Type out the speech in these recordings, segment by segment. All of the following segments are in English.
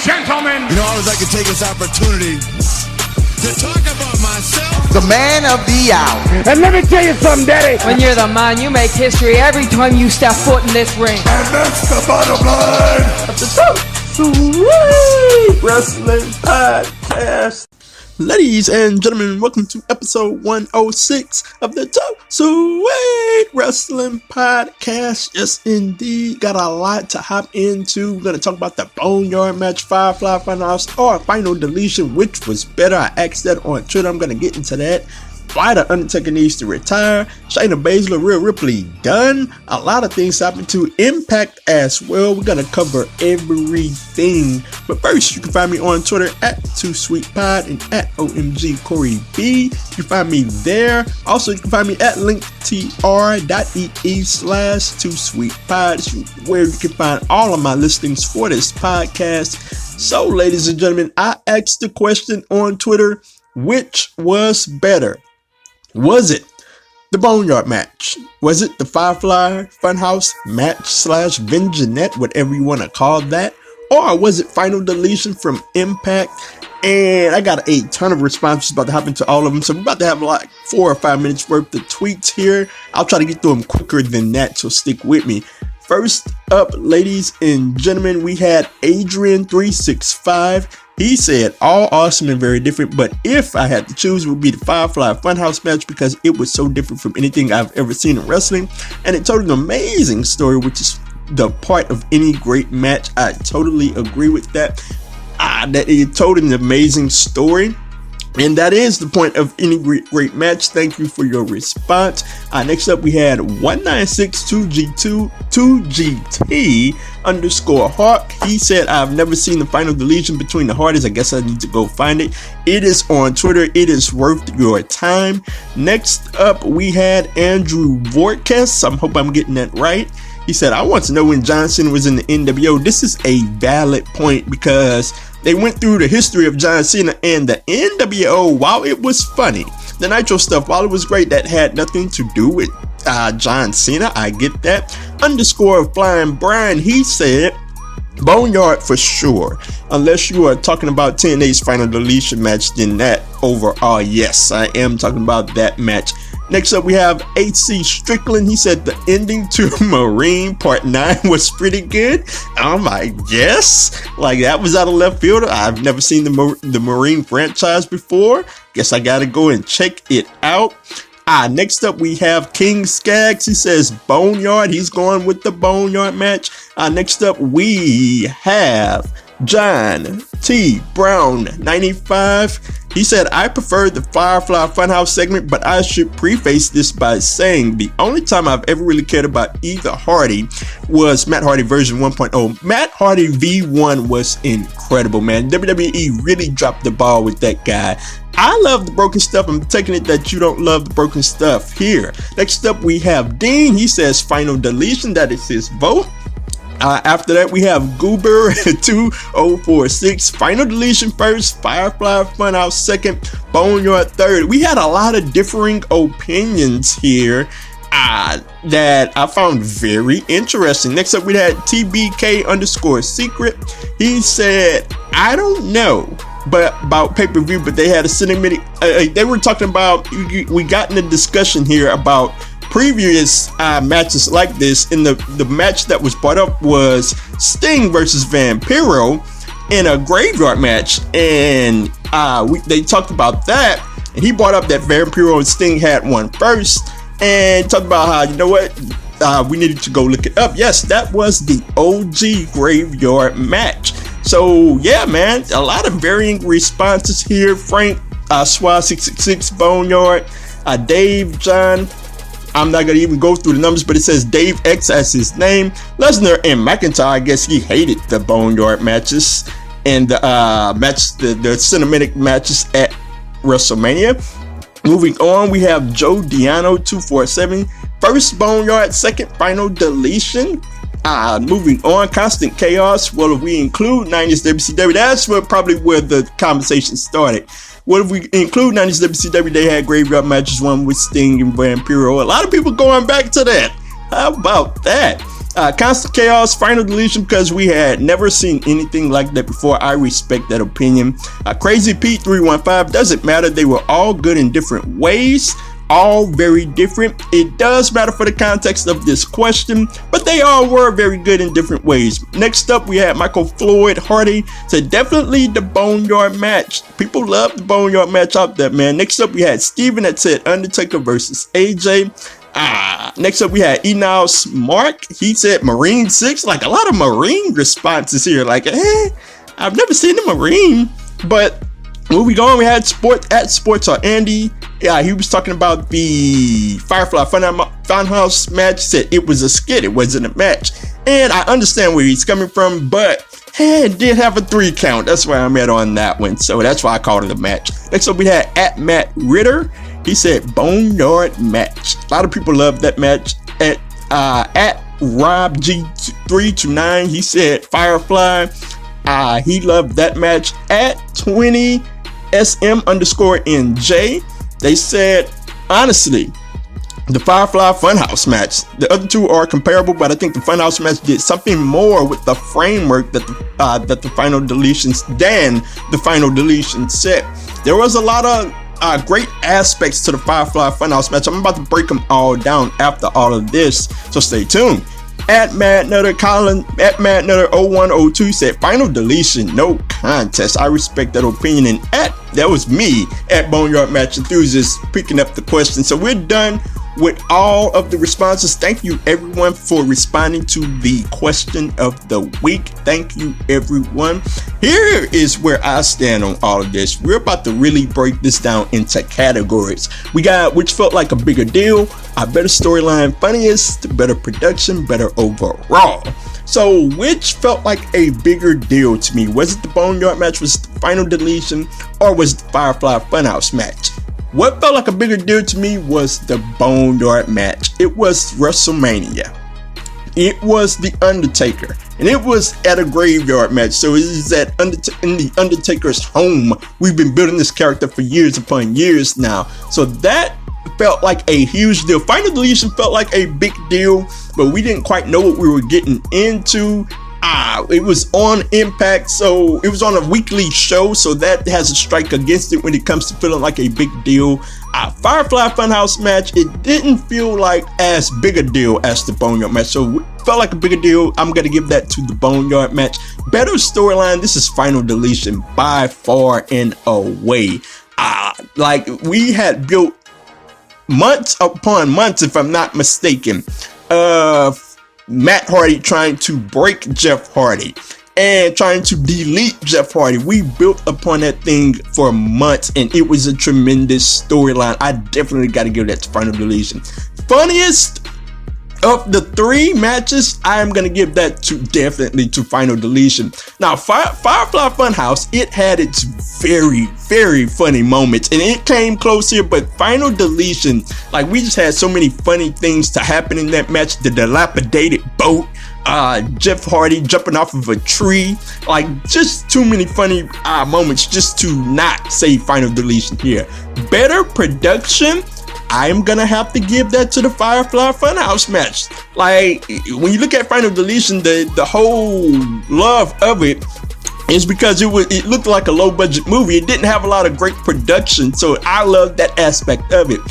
gentlemen. You know, I always like to take this opportunity to talk about myself. The man of the hour. And let me tell you something, Daddy. When you're the man, you make history every time you step foot in this ring. And that's the bottom line of the Sweet Wrestling Podcast. Ladies and gentlemen, welcome to episode 106 of the Sweet Wrestling Podcast. Yes, indeed. Got a lot to hop into. We're going to talk about the Boneyard Matchg, FireFly Funhouse, or Final Deletion, which was better. I asked that on Twitter. I'm going to get into that. Why the Undertaker needs to retire. Shayna Baszler, Rhea Ripley done. A lot of things happen to Impact as well. We're going to cover everything. But first, you can find me on Twitter at 2SweetPod and at OMGCoreyB. You can find me there. Also, you can find me at linktr.ee/2SweetPod, where you can find all of my listings for this podcast. So, ladies and gentlemen, I asked the question on Twitter, which was better? Was it the Boneyard match? Was it the FireFly Funhouse match / Vignette, whatever you want to call that? Or was it Final Deletion from Impact? And I got a ton of responses about to happen to all of them. So we're about to have like 4 or 5 minutes worth of tweets here. I'll try to get through them quicker than that, so stick with me. First up, ladies and gentlemen, we had Adrian365. He said, all awesome and very different, but if I had to choose, it would be the FireFly Funhouse match because it was so different from anything I've ever seen in wrestling, and it told an amazing story, which is the part of any great match. I totally agree with that. That it told an amazing story. And that is the point of any great match. Thank you for your response. Next up, we had 1962G2GT_Hawk. He said, I've never seen the Final Deletion between the Hardys. I guess I need to go find it. It is on Twitter. It is worth your time. Next up, we had Andrew Vorkes. I hope I'm getting that right. He said, I want to know when John Cena was in the NWO. This is a valid point because they went through the history of John Cena and the NWO. While it was funny, the Nitro stuff, while it was great, that had nothing to do with John Cena. I get that. _Flying Brian, he said, Boneyard for sure. Unless you are talking about TNA's Final Deletion match, then that overall, yes, I am talking about that match. Next up, we have AC Strickland. He said the ending to Marine Part 9 was pretty good. I'm like, yes, like that was out of left field. I've never seen the Marine franchise before. Guess I gotta go and check it out. Next up, we have King Skaggs. He says Boneyard. He's going with the Boneyard match. Next up, we have John T. Brown 95. He said, I prefer the FireFly Funhouse segment, but I should preface this by saying the only time I've ever really cared about either Hardy was Matt Hardy version 1.0. Matt Hardy V1 was incredible, man. WWE really dropped the ball with that guy. I love the broken stuff. I'm taking it that you don't love the broken stuff here. Next up, we have Dean. He says Final Deletion. That is his vote. After that, we have Goober2046. Final Deletion first, FireFly Funhouse second, Boneyard third. We had a lot of differing opinions here that I found very interesting. Next up, we had TBK_secret. He said, I don't know about pay-per-view, but they had a cinematic. They were talking about, we got in a discussion here about previous matches like this, and the match that was brought up was Sting versus Vampiro in a graveyard match, and they talked about that, and he brought up that Vampiro and Sting had one first, and talked about how, you know what, we needed to go look it up. Yes, that was the OG graveyard match. So yeah, man, a lot of varying responses here. Frank Swa666 Boneyard, Dave John, I'm not gonna even go through the numbers, but it says Dave X as his name. Lesnar and McIntyre, I guess he hated the Boneyard matches and the cinematic matches at WrestleMania. Moving on, we have Joe Diano247. First Boneyard, second Final Deletion. Moving on, Constant Chaos. Well, if we include 90s WCW, that's probably where the conversation started. Well, if we include 90s WCW, they had graveyard matches, one with Sting and Vampiro. A lot of people going back to that. How about that? Constant Chaos, Final Deletion, because we had never seen anything like that before. I respect that opinion. Crazy Pete 315, doesn't matter. They were all good in different ways. All very different. It does matter for the context of this question, but they all were very good in different ways. Next up, we had Michael Floyd Hardy. So definitely the Boneyard match. People love the Boneyard match out there, man. Next up, we had Steven that said Undertaker versus AJ. Next up we had Enos Mark. He said Marine 6. Like a lot of Marine responses here. Like, I've never seen a Marine. But moving on, we had Sports Andy. Yeah, he was talking about the FireFly Funhouse match. He said it was a skit, it wasn't a match. And I understand where he's coming from, but it did have a 3 count. That's where I'm at on that one. So that's why I called it a match. Next up we had Matt Ritter. He said Boneyard Match. A lot of people love that match. At Rob G329, he said Firefly. He loved that match. At 20SM_NJ, they said, honestly, the FireFly Funhouse match. The other two are comparable, but I think the Funhouse match did something more with the framework that the Final Deletions set. There was a lot of great aspects to the FireFly Funhouse match. I'm about to break them all down after all of this, so stay tuned. At Mad Nutter 0102 said Final Deletion, no contest. I respect that opinion. And that was me at Boneyard Match Enthusiast picking up the question. So we're done with all of the responses. Thank you everyone for responding to the question of the week. Thank you everyone. Here is where I stand on all of this. We're about to really break this down into categories. We got which felt like a bigger deal, a better storyline, funniest, better production, better overall. So which felt like a bigger deal to me? Was it the Boneyard match, was it the Final Deletion, or was it the FireFly Funhouse match? What felt like a bigger deal to me was the Boneyard match. It was WrestleMania. It was the Undertaker, and it was at a graveyard match. So it is in the Undertaker's home. We've been building this character for years upon years now. So that felt like a huge deal. Final Deletion felt like a big deal, but we didn't quite know what we were getting into. It was on Impact, so it was on a weekly show, so that has a strike against it when it comes to feeling like a big deal. FireFly Funhouse match, it didn't feel like as big a deal as the Boneyard match, so it felt like a bigger deal. I'm gonna give that to the Boneyard match. Better storyline, this is Final Deletion by far and away. Like we had built months upon months, if I'm not mistaken, Matt Hardy trying to break Jeff Hardy and trying to delete Jeff Hardy. We built upon that thing for months, and it was a tremendous storyline. I definitely got to give that to Final Deletion. Funniest of the 3 matches, I'm gonna give that definitely to Final Deletion. Now, FireFly Funhouse, it had its very, very funny moments, and it came close here. But Final Deletion, like we just had so many funny things to happen in that match. The dilapidated boat, Jeff Hardy jumping off of a tree, like just too many funny moments just to not say Final Deletion here. Better production, I'm gonna have to give that to the FireFly Funhouse match. Like when you look at Final Deletion, the whole love of it is because it looked like a low budget movie. It didn't have a lot of great production, so I love that aspect of it.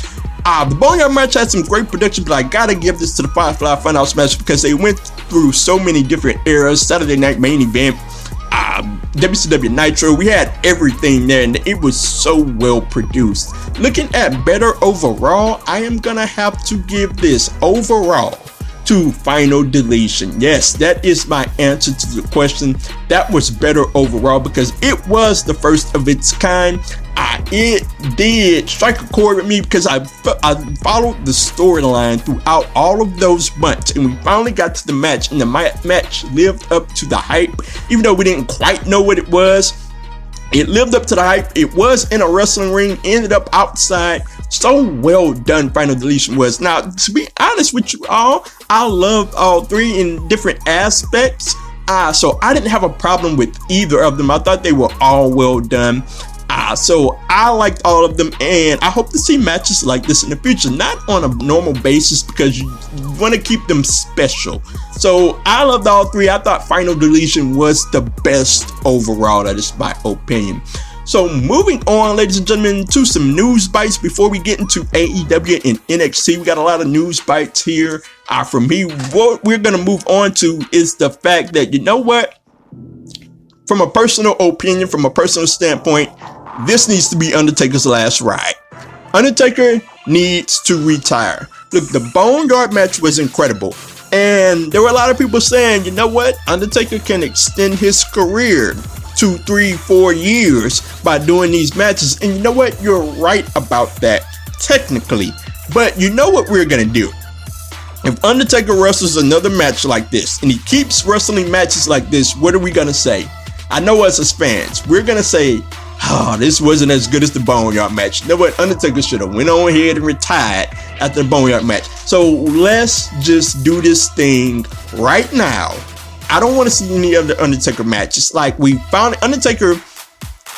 The Boneyard match had some great production, but I gotta give this to the FireFly Funhouse match because they went through so many different eras. Saturday Night Main Event, WCW Nitro, we had everything there, and it was so well produced. Looking at better overall, I am gonna have to give this overall to Final Deletion. Yes, that is my answer to the question. That was better overall because it was the first of its kind. It did strike a chord with me because I followed the storyline throughout all of those months, and we finally got to the match, and the match lived up to the hype. Even though we didn't quite know what it was, it lived up to the hype. It was in a wrestling ring, ended up outside. So well done Final Deletion was. Now, to be honest with you all, I loved all 3 in different aspects. So I didn't have a problem with either of them. I thought they were all well done. So I liked all of them, and I hope to see matches like this in the future, not on a normal basis, because you want to keep them special. So I loved all three. I thought Final Deletion was the best overall. That is my opinion. So moving on, ladies and gentlemen, to some news bites before we get into AEW and NXT. We got a lot of news bites here from me. What we're going to move on to is the fact that, you know what? From a personal opinion, from a personal standpoint, this needs to be Undertaker's last ride. Undertaker needs to retire. Look, the Boneyard match was incredible. And there were a lot of people saying, you know what? Undertaker can extend his career 2, 3, 4 years by doing these matches. And you know what? You're right about that, technically. But you know what we're going to do? If Undertaker wrestles another match like this, and he keeps wrestling matches like this, what are we going to say? I know us as fans, we're going to say, oh, this wasn't as good as the Boneyard match. You know what? Undertaker should have went on ahead and retired after the Boneyard match. So let's just do this thing right now. I don't want to see any other Undertaker matches. Like, we found Undertaker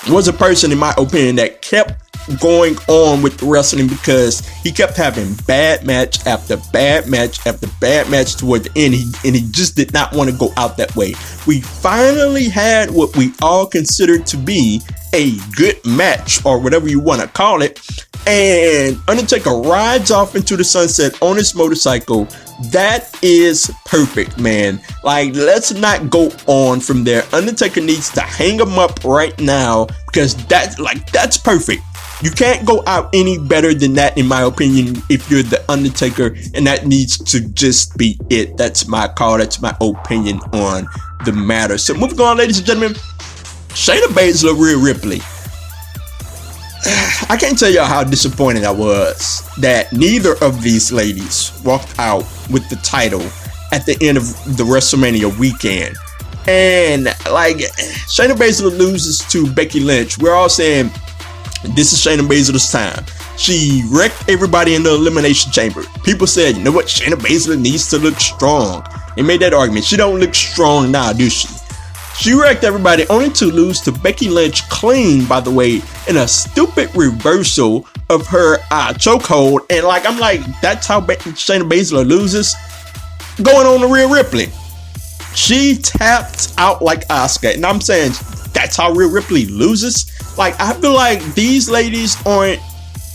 was a person, in my opinion, that kept going on with wrestling because he kept having bad match after bad match after bad match toward the end, and he just did not want to go out that way. We finally had what we all considered to be a good match, or whatever you want to call it, and Undertaker rides off into the sunset on his motorcycle. That is perfect, man. Like, let's not go on from there. Undertaker needs to hang him up right now, because that's perfect. You can't go out any better than that, in my opinion, if you're the Undertaker, and that needs to just be it. That's my call. That's my opinion on the matter. So moving on, ladies and gentlemen, Shayna Baszler, Rhea Ripley. I can't tell y'all how disappointed I was that neither of these ladies walked out with the title at the end of the WrestleMania weekend. And like, Shayna Baszler loses to Becky Lynch. We're all saying this is Shayna Baszler's time. She wrecked everybody in the Elimination Chamber. People said, you know what, Shayna Baszler needs to look strong. They made that argument. She don't look strong now, do she? She wrecked everybody, only to lose to Becky Lynch clean, by the way, in a stupid reversal of her chokehold. And like, I'm like, that's how Shayna Baszler loses? Going on to Rhea Ripley. She tapped out like Asuka, and I'm saying that's how Rhea Ripley loses. Like, I feel like these ladies aren't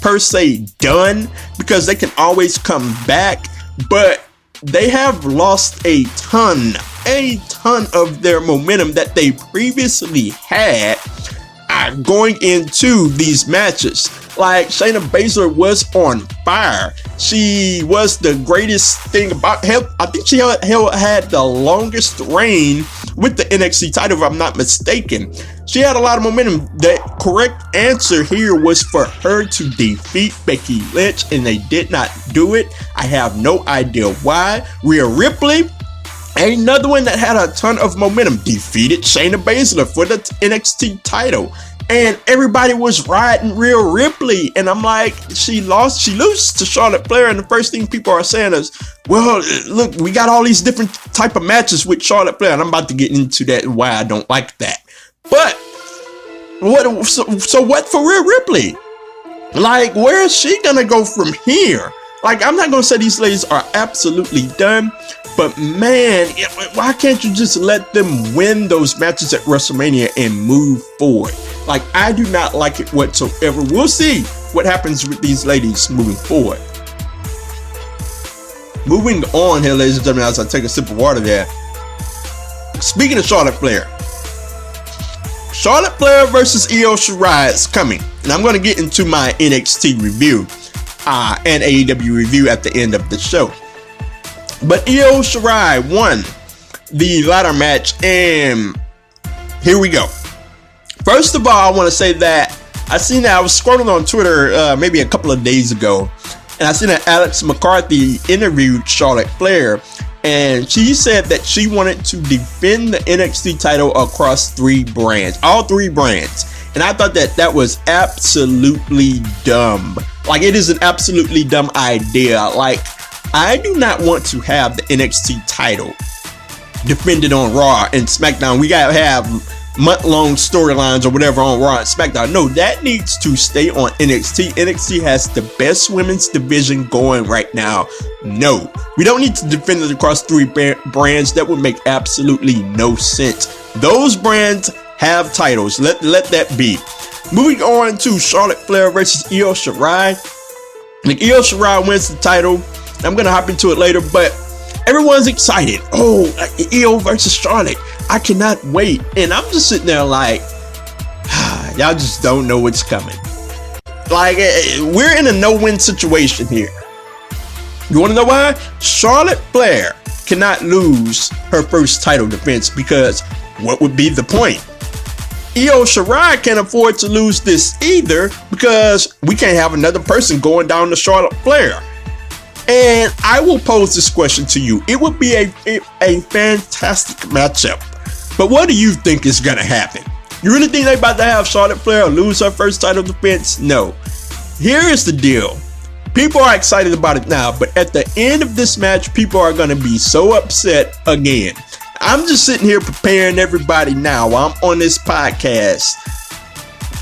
per se done, because they can always come back, but they have lost a ton of their momentum that they previously had going into these matches. Like, Shayna Baszler was on fire. She was the greatest thing about her. I think she had the longest reign with the NXT title, if I'm not mistaken. She had a lot of momentum. The correct answer here was for her to defeat Becky Lynch, and they did not do it. I have no idea why. Rhea Ripley, another one that had a ton of momentum, defeated Shayna Baszler for the NXT title. And everybody was riding Rhea Ripley. And I'm like, she loses to Charlotte Flair. And the first thing people are saying is, well, look, we got all these different type of matches with Charlotte Flair. And I'm about to get into that and why I don't like that. But so what for Rhea Ripley? Like, where is she gonna go from here? Like, I'm not gonna say these ladies are absolutely done, but man, why can't you just let them win those matches at WrestleMania and move forward? Like, I do not like it whatsoever. We'll see what happens with these ladies moving forward. Moving on here, ladies and gentlemen, as I take a sip of water there. Speaking of Charlotte Flair versus Io Shirai is coming, and I'm going to get into my NXT review and AEW review at the end of the show. But Io Shirai won the ladder match, and here we go. First of all, I want to say that I was scrolling on Twitter maybe a couple of days ago, and I seen that Alex McCarthy interviewed Charlotte Flair, and she said that she wanted to defend the NXT title across all three brands. And I thought that was absolutely dumb. Like, it is an absolutely dumb idea. Like, I do not want to have the NXT title defended on Raw and SmackDown. We gotta have month-long storylines or whatever on Raw and SmackDown. No, that needs to stay on NXT. NXT has the best women's division going right now. No, we don't need to defend it across 3 brands. That would make absolutely no sense. Those brands have titles. Let that be. Moving on to Charlotte Flair versus Io Shirai. Like, Io Shirai wins the title. I'm gonna hop into it later, but everyone's excited. Oh, Io versus Charlotte. I cannot wait. And I'm just sitting there like, y'all just don't know what's coming. Like, we're in a no-win situation here. You want to know why? Charlotte Flair cannot lose her first title defense, because what would be the point? Io Shirai can't afford to lose this either, because we can't have another person going down to Charlotte Flair. And I will pose this question to you. It would be a fantastic matchup. But what do you think is going to happen? You really think they're about to have Charlotte Flair lose her first title defense? No. Here is the deal. People are excited about it now, but at the end of this match, people are going to be so upset again. I'm just sitting here preparing everybody now while I'm on this podcast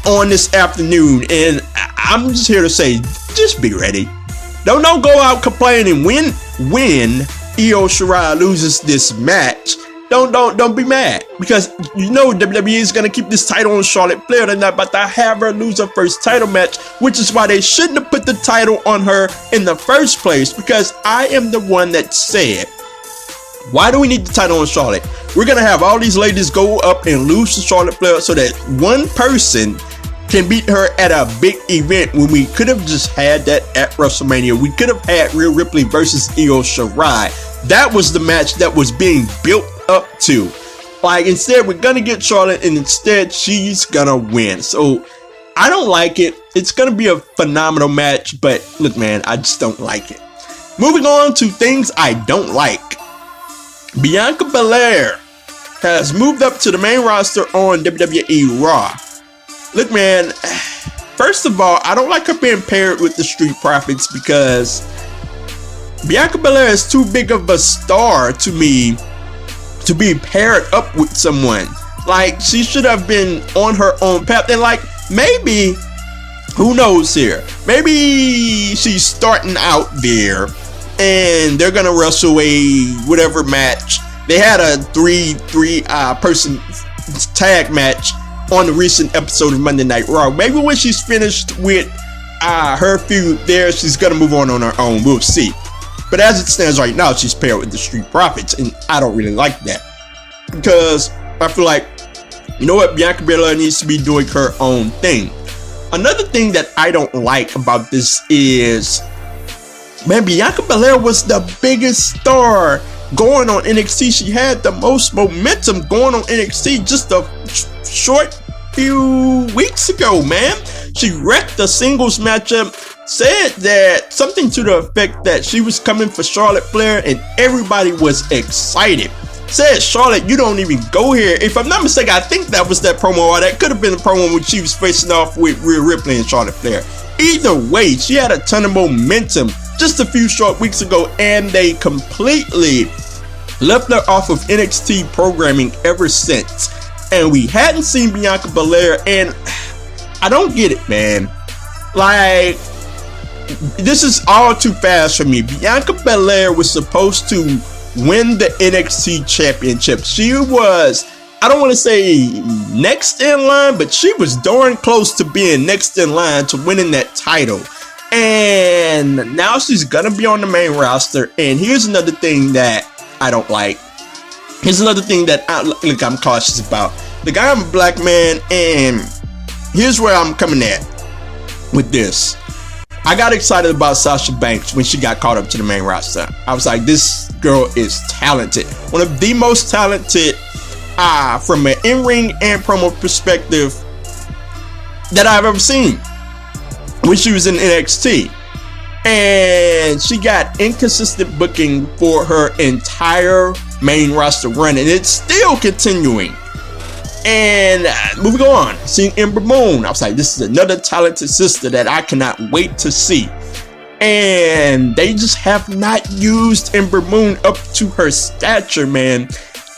on this afternoon, and I'm just here to say, just be ready. Don't go out complaining when Io Shirai loses this match. Don't be mad, because you know WWE is gonna keep this title on Charlotte Flair. They're not about to have her lose her first title match, which is why they shouldn't have put the title on her in the first place. Because I am the one that said, why do we need the title on Charlotte? We're gonna have all these ladies go up and lose to Charlotte Flair so that one person can beat her at a big event, when we could have just had that at WrestleMania. We could have had Rhea Ripley versus Io Shirai. That was the match that was being built up to. Like, instead we're gonna get Charlotte, and instead she's gonna win. So I don't like it. It's gonna be a phenomenal match, but look, man, I just don't like it. Moving on to things I don't like. Bianca Belair has moved up to the main roster on WWE Raw. Look, man, first of all, I don't like her being paired with the Street Profits, because Bianca Belair is too big of a star to me to be paired up with someone. Like, she should have been on her own path. And like, maybe, who knows here, maybe she's starting out there and they're gonna wrestle a whatever match. They had a three person tag match on the recent episode of Monday Night Raw. Maybe when she's finished with her feud there, she's gonna move on her own. We'll see. But as it stands right now, she's paired with the Street Profits, and I don't really like that, because I feel like, you know what, Bianca Belair needs to be doing her own thing. Another thing that I don't like about this is, man, Bianca Belair was the biggest star going on NXT. She had the most momentum going on NXT just a short few weeks ago, man. She wrecked the singles matchup, said that something to the effect that she was coming for Charlotte Flair, and everybody was excited. Said, Charlotte, you don't even go here. If I'm not mistaken, I think that was that promo, or that could have been the promo when she was facing off with Rhea Ripley and Charlotte Flair. Either way, she had a ton of momentum just a few short weeks ago, and they completely left her off of NXT programming ever since. And we hadn't seen Bianca Belair, and I don't get it, man. Like, this is all too fast for me. Bianca Belair was supposed to win the NXT championship. She was, I don't want to say next in line, but she was darn close to being next in line to winning that title. And now she's gonna be on the main roster. And here's another thing that I don't like. Here's another thing that I'm cautious about. Look, I'm a black man, and here's where I'm coming at with this. I got excited about Sasha Banks when she got caught up to the main roster. I was like, this girl is talented. One of the most talented from an in-ring and promo perspective that I've ever seen when she was in NXT. And she got inconsistent booking for her entire main roster run, and it's still continuing. And moving on, seeing Ember Moon, I was like, this is another talented sister that I cannot wait to see. And they just have not used Ember Moon up to her stature, man.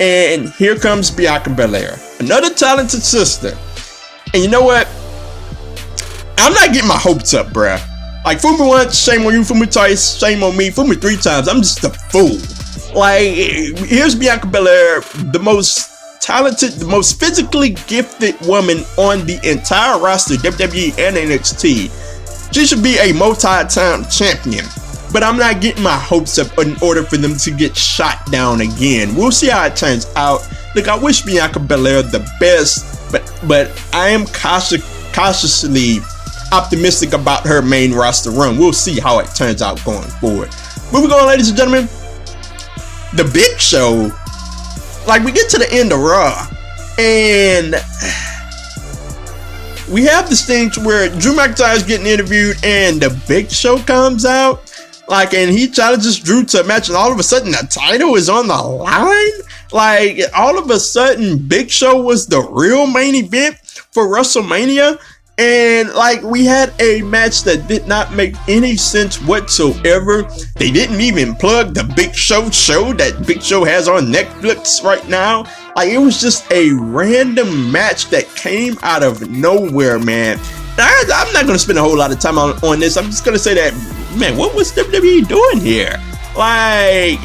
And here comes Bianca Belair. Another talented sister. And you know what? I'm not getting my hopes up, bruh. Like, fool me once, shame on you. Fool me twice, shame on me. Fool me 3 times, I'm just a fool. Like, here's Bianca Belair, the most talented, the most physically gifted woman on the entire roster, WWE and NXT. She should be a multi-time champion. But I'm not getting my hopes up in order for them to get shot down again. We'll see how it turns out. Look, I wish Bianca Belair the best, but I am cautiously optimistic about her main roster run. We'll see how it turns out going forward. Moving on, ladies and gentlemen, the Big Show. Like, we get to the end of Raw, and we have this thing to where Drew McIntyre is getting interviewed, and the Big Show comes out. Like, and he challenges Drew to a match, and all of a sudden the title is on the line. Like, all of a sudden Big Show was the real main event for WrestleMania. And like, we had a match that did not make any sense whatsoever. They didn't even plug the Big Show that Big Show has on Netflix right now. Like, it was just a random match that came out of nowhere, man. I'm not going to spend a whole lot of time on this. I'm just going to say that, man, what was WWE doing here? Like,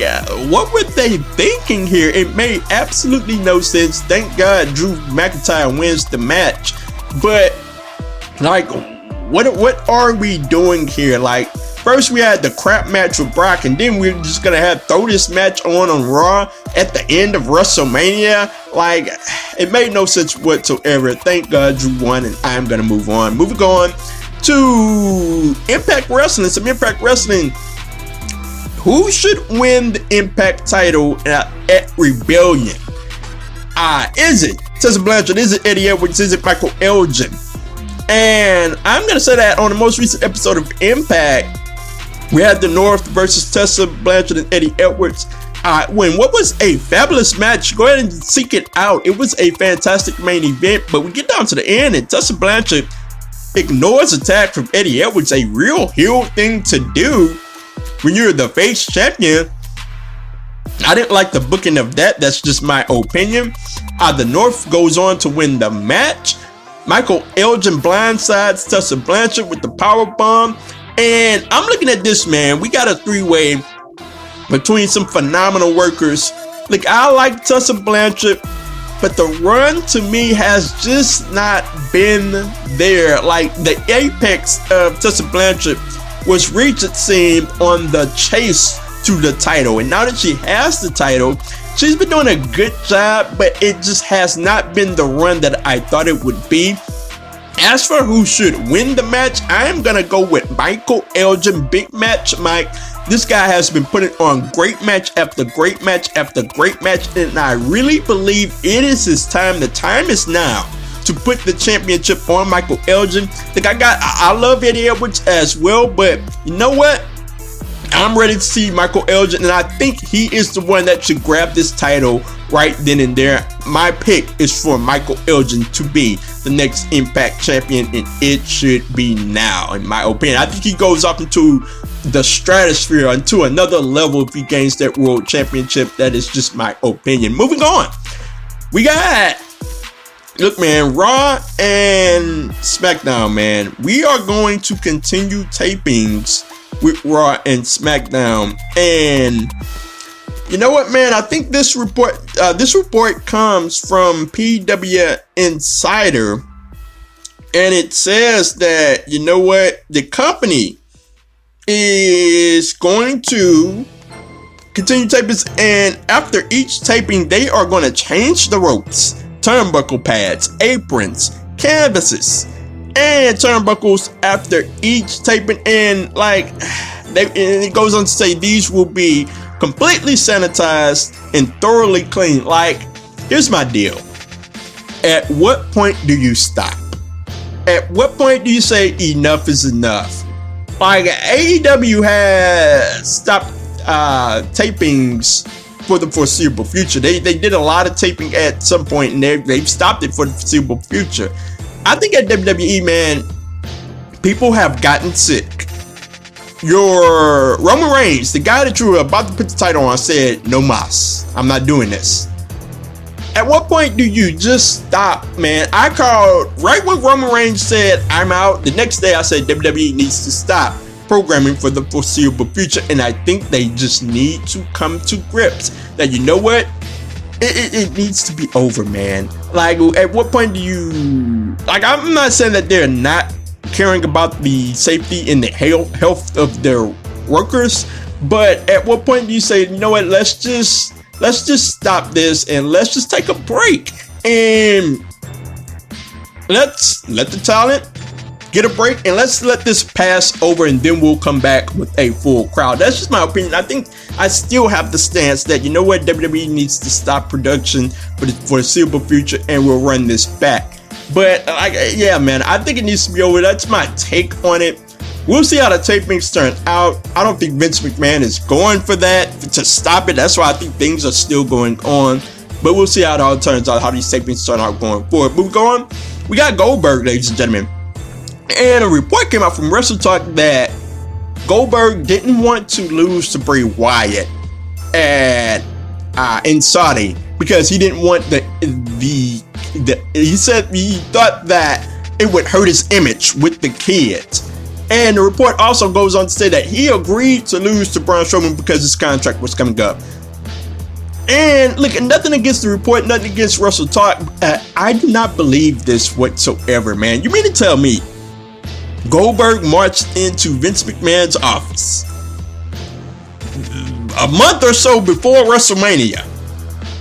what were they thinking here? It made absolutely no sense. Thank God Drew McIntyre wins the match. But, like, what are we doing here? Like, first we had the crap match with Brock, and then we're just going to throw this match on Raw at the end of WrestleMania. Like, it made no sense whatsoever. Thank God Drew won, and I'm going to move on. Moving on to Impact Wrestling. Some Impact Wrestling. Who should win the Impact title at Rebellion? Is it Tessa Blanchard? Is it Eddie Edwards? Is it Michael Elgin? And I'm going to say that on the most recent episode of Impact, we had the North versus Tessa Blanchard and Eddie Edwards. When what was a fabulous match. Go ahead and seek it out. It was a fantastic main event, but we get down to the end and Tessa Blanchard ignores attack from Eddie Edwards, a real heel thing to do when you're the face champion. I didn't like the booking of that. That's just my opinion. The North goes on to win the match. Michael Elgin blindsides Tessa Blanchard with the powerbomb. And I'm looking at this, man. We got a 3-way between some phenomenal workers. Look, I like Tessa Blanchard, but the run to me has just not been there. Like, the apex of Tessa Blanchard was reached, it seemed, on the chase to the title. And now that she has the title, she's been doing a good job, but it just has not been the run that I thought it would be. As for who should win the match, I am going to go with Michael Elgin. Big Match Mike. This guy has been putting on great match after great match after great match, and I really believe it is his time. The time is now to put the championship on Michael Elgin. I love Eddie Edwards as well, but you know what? I'm ready to see Michael Elgin, and I think he is the one that should grab this title right then and there. My pick is for Michael Elgin to be the next Impact champion, and it should be now, in my opinion. I think he goes up into the stratosphere, into another level if he gains that world championship. That is just my opinion. Moving on, we got, look, man, Raw and SmackDown, man. We are going to continue tapings with Raw and SmackDown, and you know what, man? I think this report comes from PW Insider, and it says that, you know what, the company is going to continue tapings, and after each taping, they are going to change the ropes, turnbuckle pads, aprons, canvases, and turnbuckles after each taping. And like, and it goes on to say these will be completely sanitized and thoroughly clean. Like, here's my deal. At what point do you stop? At what point do you say enough is enough? Like, AEW has stopped tapings for the foreseeable future. They did a lot of taping at some point, and they've stopped it for the foreseeable future. I think at WWE, man, people have gotten sick. Your Roman Reigns, the guy that you were about to put the title on, said, no mas, I'm not doing this. At what point do you just stop, man? I called right when Roman Reigns said, I'm out. The next day I said WWE needs to stop programming for the foreseeable future. And I think they just need to come to grips that, you know what? It needs to be over, man. Like, at what point do you... Like, I'm not saying that they're not caring about the safety and the health of their workers. But at what point do you say, you know what, let's just stop this and let's just take a break and let's let the talent get a break and let's let this pass over, and then we'll come back with a full crowd. That's just my opinion. I think I still have the stance that, you know what, WWE needs to stop production for the foreseeable future and we'll run this back. But like, yeah, man, I think it needs to be over. That's my take on it. We'll see how the tapings turn out. I don't think Vince McMahon is going for that to stop it. That's why I think things are still going on. But we'll see how it all turns out, how these tapings turn out going forward. But we got Goldberg, ladies and gentlemen. And a report came out from WrestleTalk that Goldberg didn't want to lose to Bray Wyatt in Saudi because he didn't want he said he thought that it would hurt his image with the kids. And the report also goes on to say that he agreed to lose to Braun Strowman because his contract was coming up. And look, nothing against the report, nothing against WrestleTalk. I do not believe this whatsoever, man. You mean to tell me Goldberg marched into Vince McMahon's office a month or so before WrestleMania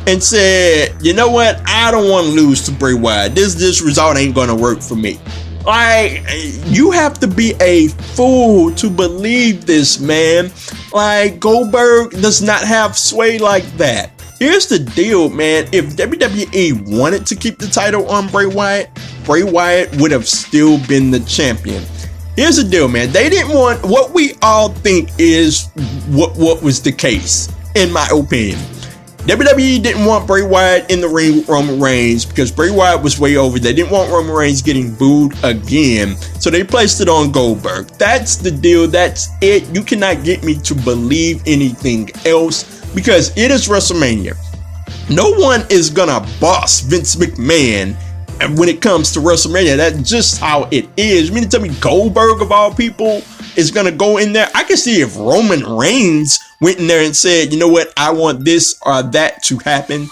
and said, you know what, I don't want to lose to Bray Wyatt. This result ain't gonna work for me. Like, you have to be a fool to believe this, man. Like, Goldberg does not have sway like that. Here's the deal, man. If WWE wanted to keep the title on Bray Wyatt would have still been the champion. Here's the deal, man. They didn't want what we all think is what was the case, in my opinion. WWE didn't want Bray Wyatt in the ring with Roman Reigns because Bray Wyatt was way over. They didn't want Roman Reigns getting booed again. So they placed it on Goldberg. That's the deal. That's it. You cannot get me to believe anything else because it is WrestleMania. No one is gonna boss Vince McMahon when it comes to WrestleMania. That's just how it is. You mean to tell me Goldberg of all people is gonna go in there? I can see if Roman Reigns went in there and said, you know what, I want this or that to happen.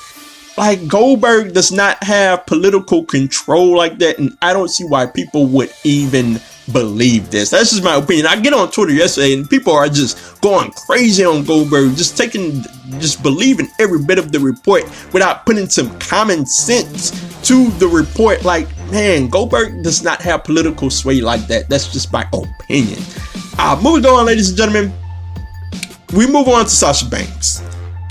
Like, Goldberg does not have political control like that, and I don't see why people would even believe this. That's just my opinion. I get on Twitter yesterday and people are just going crazy on Goldberg, just believing every bit of the report without putting some common sense to the report. Like, man, Goldberg does not have political sway like that. That's just my opinion. Moving on, ladies and gentlemen, we move on to Sasha Banks.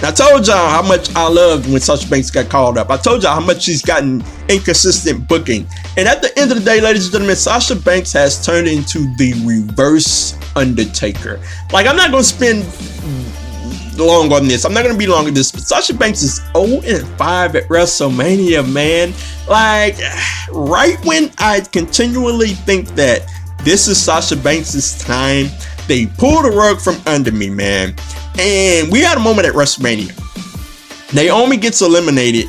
I told y'all how much I loved when Sasha Banks got called up. I told y'all how much she's gotten inconsistent booking. And at the end of the day, ladies and gentlemen, Sasha Banks has turned into the reverse Undertaker. Like, I'm not going to spend long on this. I'm not going to be long on this. But Sasha Banks is 0-5 at WrestleMania, man. Like, right when I continually think that this is Sasha Banks' time, they pulled the rug from under me, man. And we had a moment at WrestleMania. Naomi gets eliminated.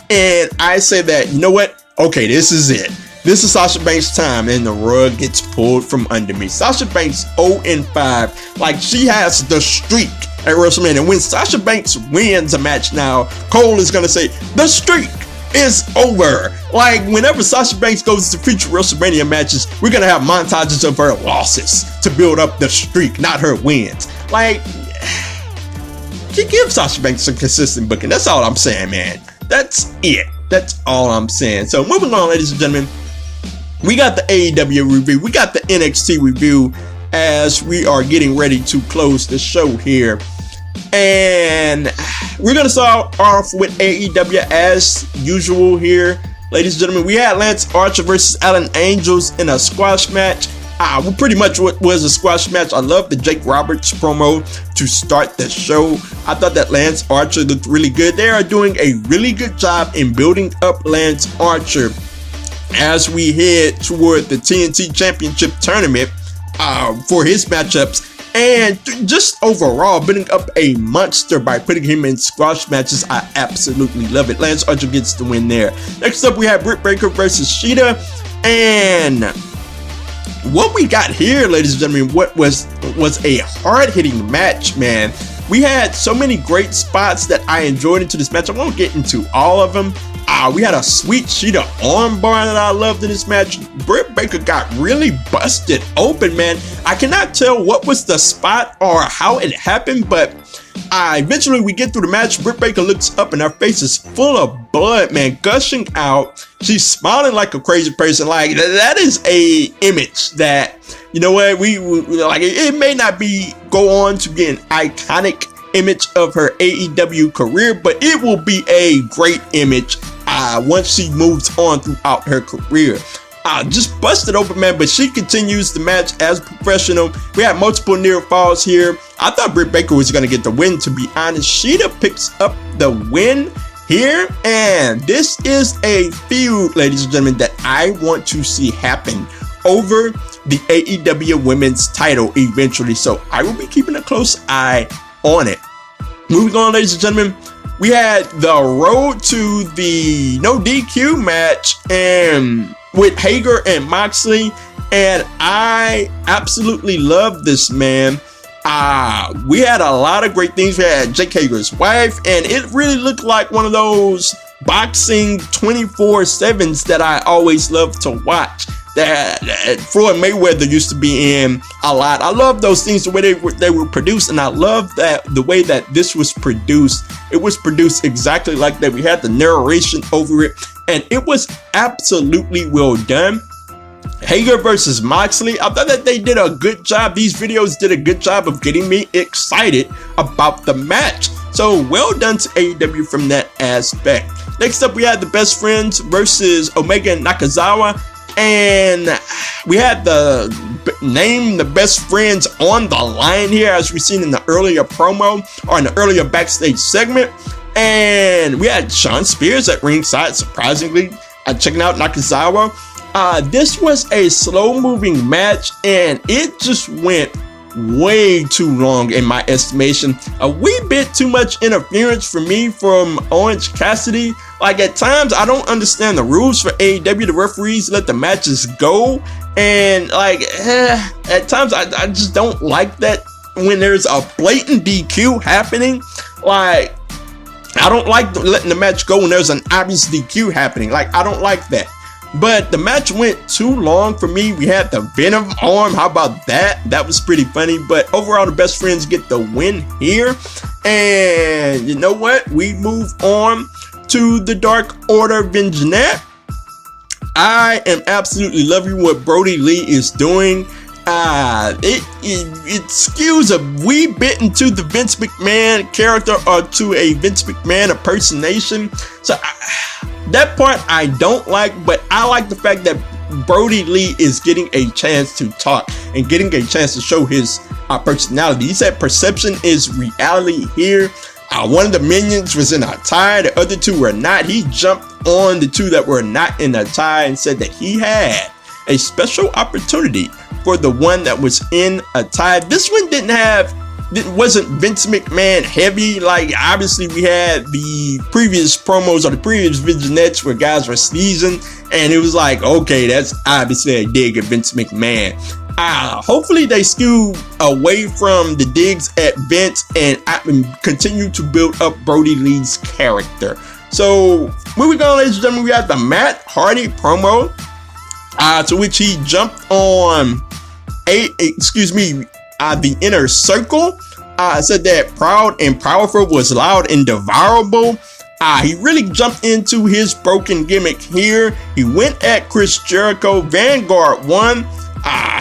And I say that, you know what? Okay, this is it. This is Sasha Banks' time. And the rug gets pulled from under me. Sasha Banks 0-5. Like, she has the streak at WrestleMania. When Sasha Banks wins a match now, Cole is going to say, the streak is over. Like, whenever Sasha Banks goes to future WrestleMania matches, we're going to have montages of her losses to build up the streak, not her wins. Like, you give Sasha Banks some consistent booking. That's all I'm saying, man. That's it. That's all I'm saying. So moving on, ladies and gentlemen, we got the AEW review. We got the NXT review as we are getting ready to close the show here. And we're going to start off with AEW as usual here. Ladies and gentlemen, we had Lance Archer versus Alan Angels in a squash match. Pretty much what was a squash match. I love the Jake Roberts promo to start the show. I thought that Lance Archer looked really good. They are doing a really good job in building up Lance Archer as we head toward the TNT Championship tournament for his matchups and just overall building up a monster by putting him in squash matches. I absolutely love it. Lance Archer gets the win there. Next up, we have Britt Baker versus Sheeta, and what we got here, ladies and gentlemen, what was a hard-hitting match, man. We had so many great spots that I enjoyed into this match. I won't get into all of them. We had a sweet Sheeta armbar that I loved in this match. Britt Baker got really busted open, man. I cannot tell what was the spot or how it happened, but eventually we get through the match. Britt Baker looks up and her face is full of blood, man, gushing out. She's smiling like a crazy person. Like, that is a image that, you know what, we like, it may not go on to be an iconic image of her AEW career, but it will be a great image once she moves on throughout her career. Just busted open, man, but she continues the match as a professional. We had multiple near falls here. I thought Britt Baker was going to get the win, to be honest. Sheeta picks up the win here, and this is a feud, ladies and gentlemen, that I want to see happen over the AEW women's title eventually, so I will be keeping a close eye on it. Moving on, ladies and gentlemen, we had the road to the no DQ match and with Hager and Moxley, and I absolutely love this, man. We had a lot of great things. We had Jake Hager's wife, and it really looked like one of those boxing 24/7s that I always love to watch, that Floyd Mayweather used to be in a lot. I love those things, the way they were produced, and I love that the way that this was produced. It was produced exactly like that. We had the narration over it, and it was absolutely well done. Hager versus Moxley, I thought that they did a good job. These videos did a good job of getting me excited about the match. So well done to AEW from that aspect. Next up, we had the Best Friends versus Omega and Nakazawa. And we had the name the Best Friends on the line here, as we've seen in the earlier promo or in the earlier backstage segment. And we had Shawn Spears at ringside, surprisingly, checking out Nakazawa. This was a slow-moving match, and it just went way too long in my estimation. A wee bit too much interference for me from Orange Cassidy. Like, at times I don't understand the rules for AEW. The referees let the matches go, and like at times I just don't like that when there's a blatant DQ happening. Like, I don't like letting the match go when there's an obvious DQ happening. Like, I don't like that. But the match went too long for me. We had the Venom arm. How about that? That was pretty funny. But overall, the Best Friends get the win here. And you know what? We move on to the Dark Order Vignette. I am absolutely loving what Brody Lee is doing. It skews a wee bit into the Vince McMahon character, or to a Vince McMahon impersonation. So that part I don't like, but I like the fact that Brody Lee is getting a chance to talk and getting a chance to show his personality. He said perception is reality here. One of the minions was in a tie, the other two were not. He jumped on the two that were not in a tie and said that he had a special opportunity for the one that was in a tie. This one wasn't Vince McMahon heavy. Like, obviously we had the previous promos or the previous vignettes where guys were sneezing, and it was like, okay, that's obviously a dig at Vince McMahon. Hopefully they skew away from the digs at Vince and continue to build up Brody Lee's character. So moving on, ladies and gentlemen, we have the Matt Hardy promo, to which he jumped on the Inner Circle. Said that Proud and Powerful was loud and devourable. He really jumped into his broken gimmick here. He went at Chris Jericho. Vanguard won.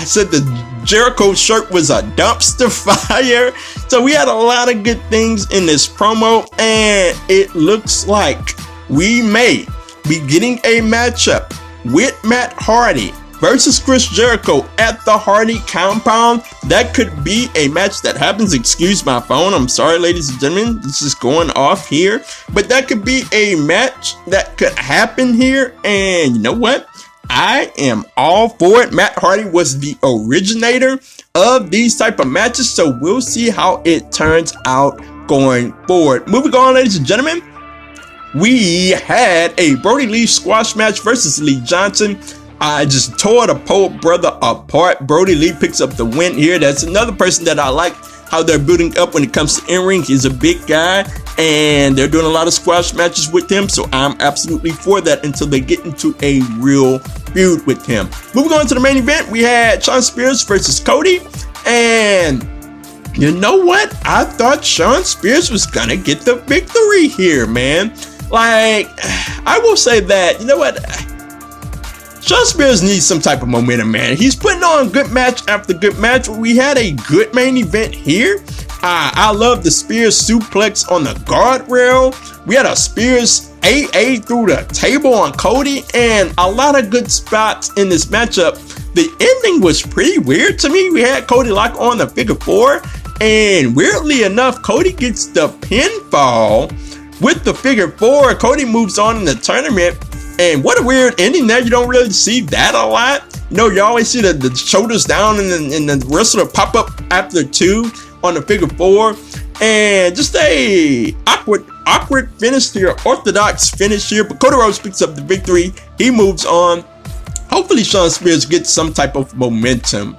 Said the Jericho shirt was a dumpster fire. So we had a lot of good things in this promo, and it looks like we may be getting a matchup with Matt Hardy versus Chris Jericho at the Hardy compound. That could be a match that happens. Excuse my phone. I'm sorry, ladies and gentlemen. This is going off here. But that could be a match that could happen here. And you know what? I am all for it. Matt Hardy was the originator of these type of matches, so we'll see how it turns out going forward. Moving on, ladies and gentlemen, we had a Brody Lee squash match versus Lee Johnson. I just tore the poor brother apart. Brody Lee picks up the win here. That's another person that I like how they're building up when it comes to in-ring. He's a big guy, and they're doing a lot of squash matches with him, so I'm absolutely for that until they get into a real feud with him. Moving on to the main event, we had Shawn Spears versus Cody, and you know what? I thought Shawn Spears was gonna get the victory here, man. Like, I will say that, you know what? Shawn Spears needs some type of momentum, man. He's putting on good match after good match. We had a good main event here. I love the Spears suplex on the guardrail. We had a Spears AA through the table on Cody, and a lot of good spots in this matchup. The ending was pretty weird to me. We had Cody lock on the figure four, and weirdly enough, Cody gets the pinfall with the figure four. Cody moves on in the tournament. And what a weird ending there. You don't really see that a lot. You know, you always see the shoulders down and the wrestler pop up after two on the figure four. And just a awkward finish here, orthodox finish here. But Cody Rhodes picks up the victory. He moves on. Hopefully Shawn Spears gets some type of momentum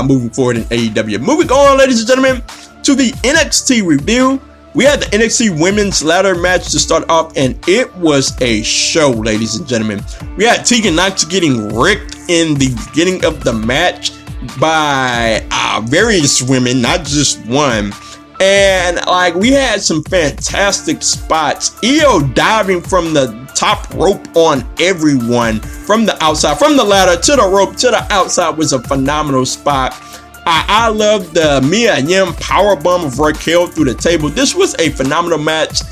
moving forward in AEW. Moving on, ladies and gentlemen, to the NXT review. We had the NXT Women's Ladder match to start off, and it was a show, ladies and gentlemen. We had Tegan Knox getting wrecked in the beginning of the match by various women, not just one. And like, we had some fantastic spots. Io diving from the top rope on everyone from the outside, from the ladder to the rope to the outside was a phenomenal spot. I love the Mia Yim powerbomb of Raquel through the table. This was a phenomenal match.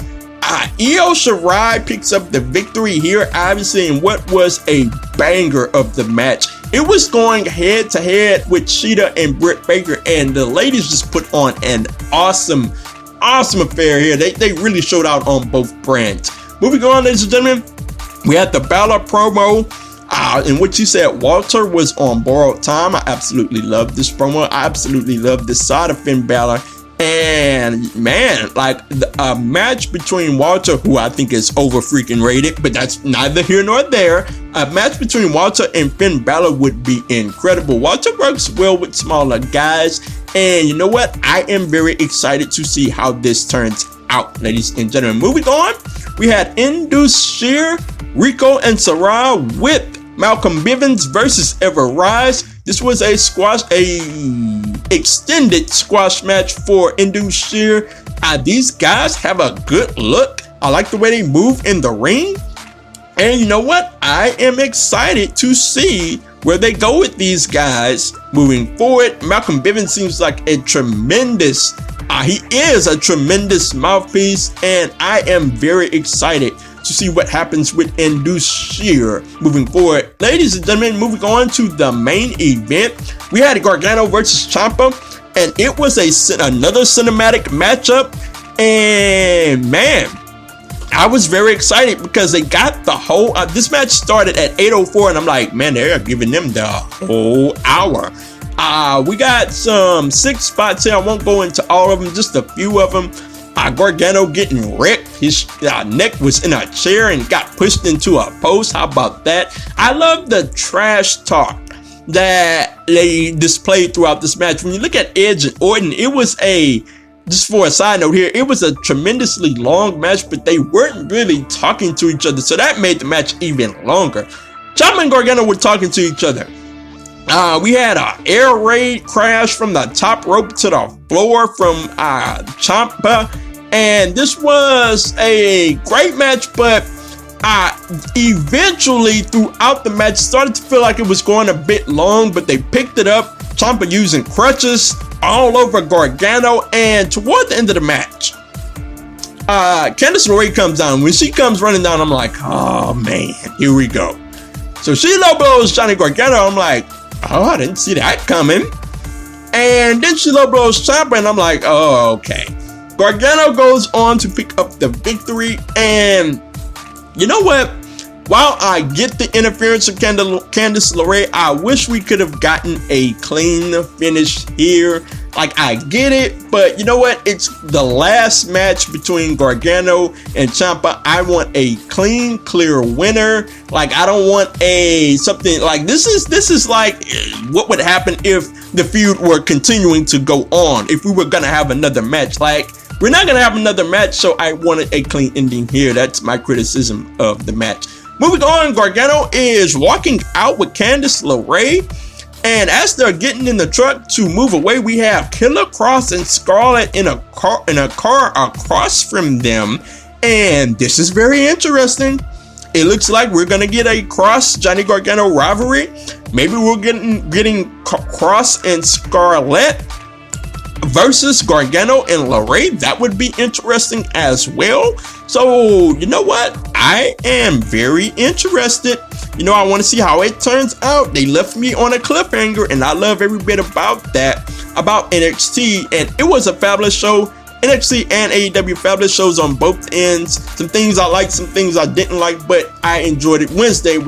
Io Shirai picks up the victory here, obviously, in what was a banger of the match. It was going head to head with Sheeta and Britt Baker, and the ladies just put on an awesome affair here. They really showed out on both brands. Moving on, ladies and gentlemen, we had the Balor promo. In which he said Walter was on borrowed time. I absolutely love this promo. I absolutely love this side of Finn Balor. And man, like a match between Walter, who I think is over freaking rated, but that's neither here nor there. A match between Walter and Finn Balor would be incredible. Walter works well with smaller guys. And you know what? I am very excited to see how this turns out, ladies and gentlemen. Moving on, we had Indus Sher, Rico, and Sarah with Malcolm Bivens versus Ever Rise. This was a extended squash match for Indus Sher. These guys have a good look. I like the way they move in the ring. And you know what? I am excited to see where they go with these guys moving forward. Malcolm Bivens seems like a tremendous, he is a tremendous mouthpiece, and I am very excited to see what happens with Indus Sher moving forward. Ladies and gentlemen, moving on to the main event, we had Gargano versus Ciampa, and it was another cinematic matchup. And man, I was very excited because they got the whole, this match started at 8:04, and I'm like, man, they're giving them the whole hour. We got some 6 spots here. I won't go into all of them, just a few of them. Gargano getting wrecked. His neck was in a chair and got pushed into a post. How about that? I love the trash talk that they displayed throughout this match. When you look at Edge and Orton, it was just for a side note here, it was a tremendously long match, but they weren't really talking to each other, so that made the match even longer. Ciampa and Gargano were talking to each other. We had an air raid crash from the top rope to the floor from Ciampa, and this was a great match, but eventually throughout the match started to feel like it was going a bit long, but they picked it up. Ciampa using crutches all over Gargano, and toward the end of the match, Candice LeRae comes down. When she comes running down, I'm like, oh man, here we go. So she low blows Johnny Gargano. I'm like, oh, I didn't see that coming. And then she low blows Ciampa, and I'm like, oh, okay. Gargano goes on to pick up the victory, and you know what? while I get the interference of Candice LeRae, I wish we could have gotten a clean finish here. Like, I get it, but you know what? It's the last match between Gargano and Ciampa. I want a clean, clear winner. Like, I don't want something like this is like what would happen if the feud were continuing to go on, if we were gonna have another match. Like, we're not gonna have another match, so I wanted a clean ending here. That's my criticism of the match. Moving on, Gargano is walking out with Candice LeRae. And as they're getting in the truck to move away, we have Killer Kross and Scarlett in a car across from them. And this is very interesting. It looks like we're gonna get a Kross Johnny Gargano rivalry. Maybe we're getting Kross and Scarlett versus Gargano and LeRae. That would be interesting as well. So, you know what? I am very interested. You know, I want to see how it turns out. They left me on a cliffhanger, and I love every bit about that, about NXT, and it was a fabulous show. NXT and AEW, fabulous shows on both ends. Some things I liked, some things I didn't like, but I enjoyed it. Wednesday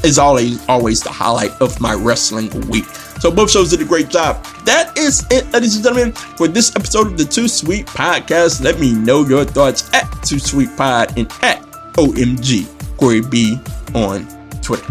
is always the highlight of my wrestling week. So both shows did a great job. That is it, ladies and gentlemen, for this episode of the Too Sweet Podcast. Let me know your thoughts at Too Sweet Pod and at OMG Corey B on Twitter.